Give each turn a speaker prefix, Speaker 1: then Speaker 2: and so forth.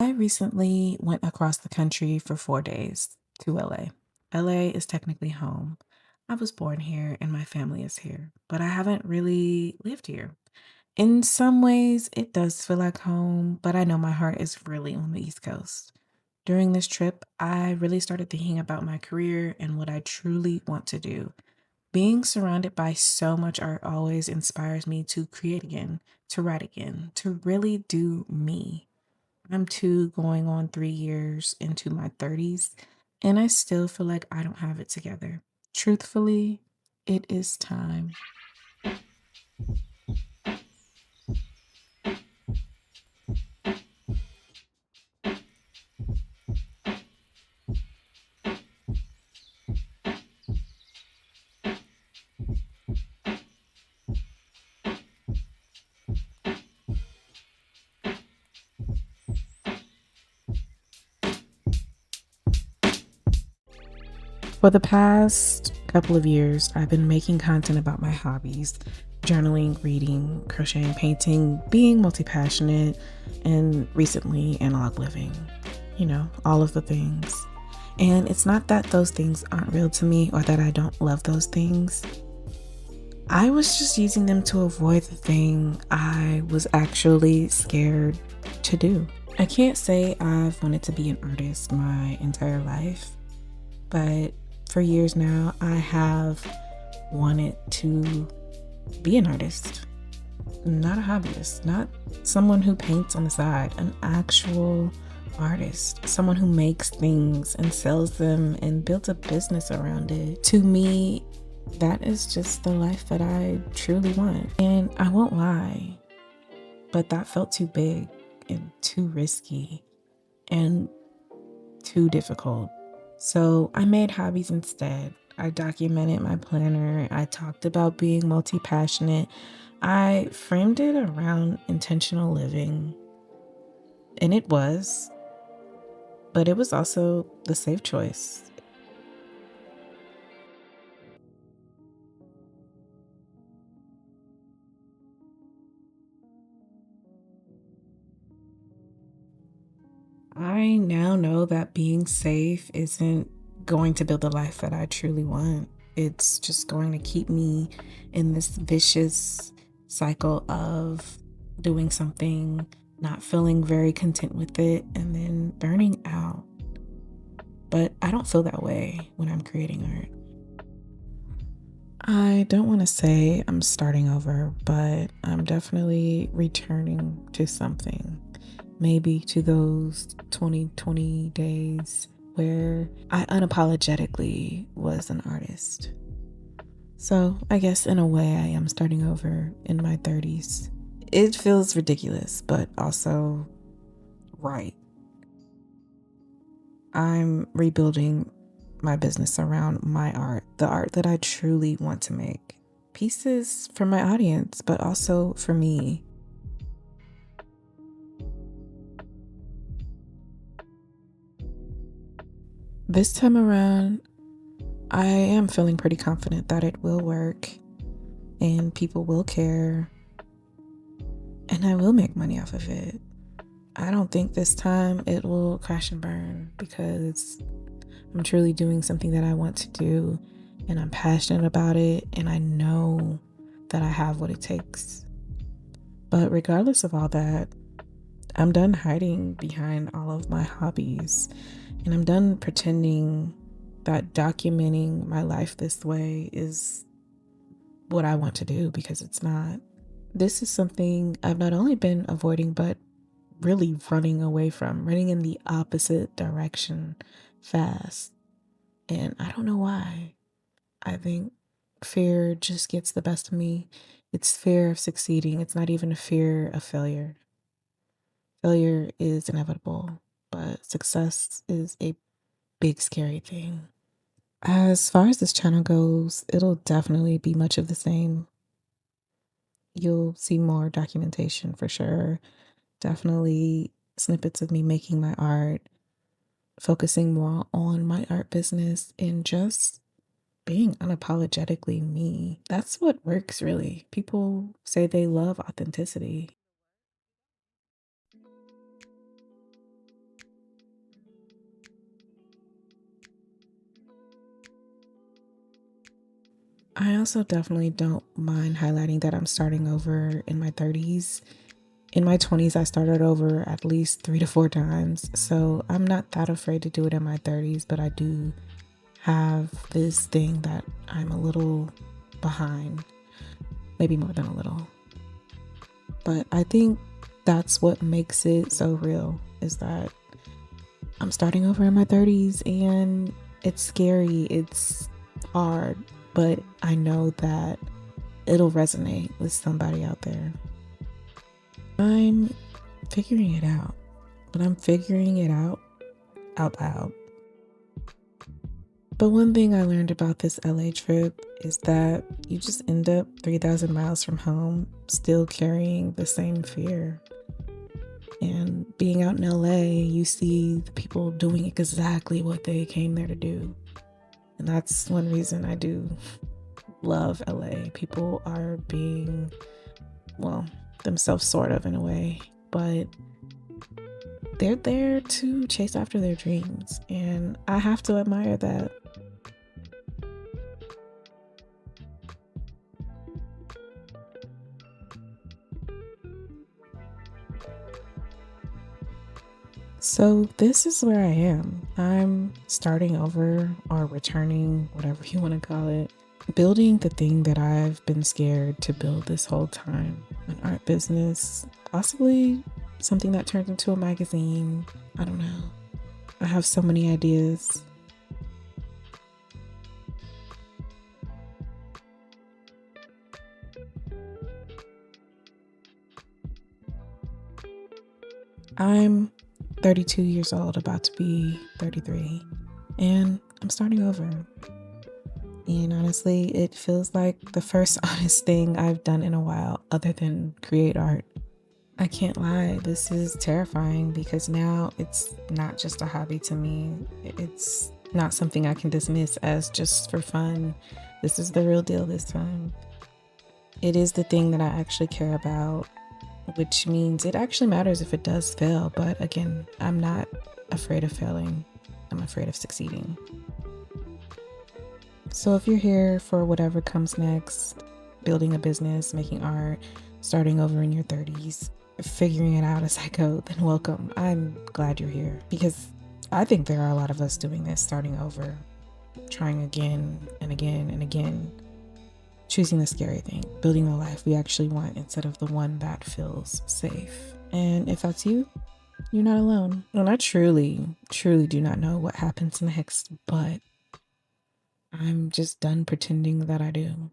Speaker 1: I recently went across the country for 4 days to LA. LA is technically home. I was born here and my family is here, but I haven't really lived here. In some ways, it does feel like home, but I know my heart is really on the East Coast. During this trip, I really started thinking about my career and what I truly want to do. Being surrounded by so much art always inspires me to create again, to write again, to really do me. I'm two going on 3 years into my 30s, and I still feel like I don't have it together. Truthfully, it is time. For the past couple of years, I've been making content about my hobbies journaling, reading, crocheting, painting, being multi passionate, and recently analog living. All of the things. And it's not that those things aren't real to me or that I don't love those things. I was just using them to avoid the thing I was actually scared to do. I can't say I've wanted to be an artist my entire life, but for years now, I have wanted to be an artist, not a hobbyist, not someone who paints on the side, an actual artist, someone who makes things and sells them and builds a business around it. To me, that is just the life that I truly want. And I won't lie, but that felt too big and too risky and too difficult. So I made hobbies instead. I documented my planner. I talked about being multi passionate. I framed it around intentional living. And it was, but it was also the safe choice. I now know that being safe isn't going to build the life that I truly want. It's just going to keep me in this vicious cycle of doing something, not feeling very content with it, and then burning out. But I don't feel that way when I'm creating art. I don't want to say I'm starting over, but I'm definitely returning to something. Maybe to those 2020 days where I unapologetically was an artist. So I guess in a way I am starting over in my 30s. It feels ridiculous, but also right. I'm rebuilding my business around my art, the art that I truly want to make. Pieces for my audience, but also for me. This time around, I am feeling pretty confident that it will work and people will care and I will make money off of it. I don't think this time it will crash and burn because I'm truly doing something that I want to do and I'm passionate about it and I know that I have what it takes. But regardless of all that, I'm done hiding behind all of my hobbies and I'm done pretending that documenting my life this way is what I want to do because it's not. This is something I've not only been avoiding, but really running away from, running in the opposite direction fast. And I don't know why. I think fear just gets the best of me. It's fear of succeeding, it's not even a fear of failure. Failure is inevitable, but success is a big, scary thing. As far as this channel goes, it'll definitely be much of the same. You'll see more documentation for sure. Definitely snippets of me making my art, focusing more on my art business, and just being unapologetically me. That's what works, really. People say they love authenticity. I also definitely don't mind highlighting that I'm starting over in my 30s. In my 20s, I started over at least 3 to 4 times. So I'm not that afraid to do it in my 30s, but I do have this thing that I'm a little behind, maybe more than a little. But I think that's what makes it so real is that I'm starting over in my 30s and it's scary, it's hard, but I know that it'll resonate with somebody out there. I'm figuring it out, but I'm figuring it out loud. But one thing I learned about this LA trip is that you just end up 3,000 miles from home, still carrying the same fear. And being out in LA, you see the people doing exactly what they came there to do. And that's one reason I do love LA. People are being, well, themselves sort of in a way, but they're there to chase after their dreams. And I have to admire that. So, this is where I am. I'm starting over or returning, whatever you want to call it, building the thing that I've been scared to build this whole time, an art business, possibly something that turns into a magazine. I don't know. I have so many ideas. I'm 32 years old, about to be 33, and I'm starting over. And honestly, it feels like the first honest thing I've done in a while, other than create art. I can't lie, this is terrifying because now it's not just a hobby to me. It's not something I can dismiss as just for fun. This is the real deal this time. It is the thing that I actually care about, which means it actually matters if it does fail. But again, I'm not afraid of failing, I'm afraid of succeeding. So if you're here for whatever comes next, building a business, making art, starting over in your 30s, figuring it out as I go, then welcome. I'm glad you're here because I think there are a lot of us doing this, starting over, trying again and again and again, choosing the scary thing, building the life we actually want instead of the one that feels safe. And if that's you, you're not alone. And I truly, truly do not know what happens next, but I'm just done pretending that I do.